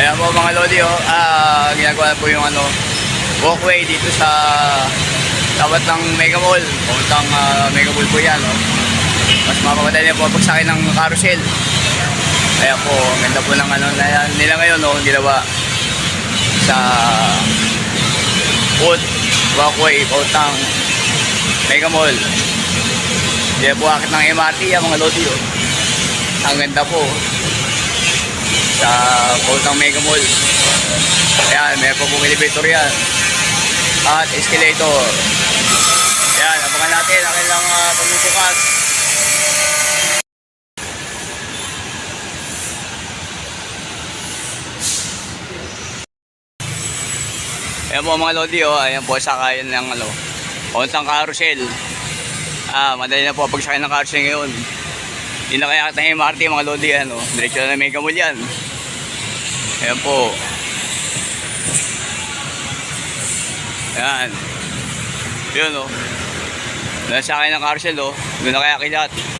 Ayan po mga lodi, ginagawa po yung walkway dito sa tapat ng Mega Mall. Puntang Mega Mall po yan. Mas mapapatay niya po pag sa akin ng carousel. Kaya po, ganda po ng nila ngayon, ginawa sa foot walkway, puntang Mega Mall. Hindi po akit ng MRT yan mga lodi. Ang ganda po sa puntang Mega Mall. Ayan, may po pong elevator yan at escalator. Ayan, abangan natin ang kailang pagbubukas. Ayan po mga lodi, ayan po sakayan ng puntang carousel. Madali na po pagsakay ng carousel ngayon. Hindi na kaya ng MRT mga lodi, diretso na Mega Mall yan. Ayan po. Ayan. Yun, nasa akin ng carousel, doon na kaya kilat.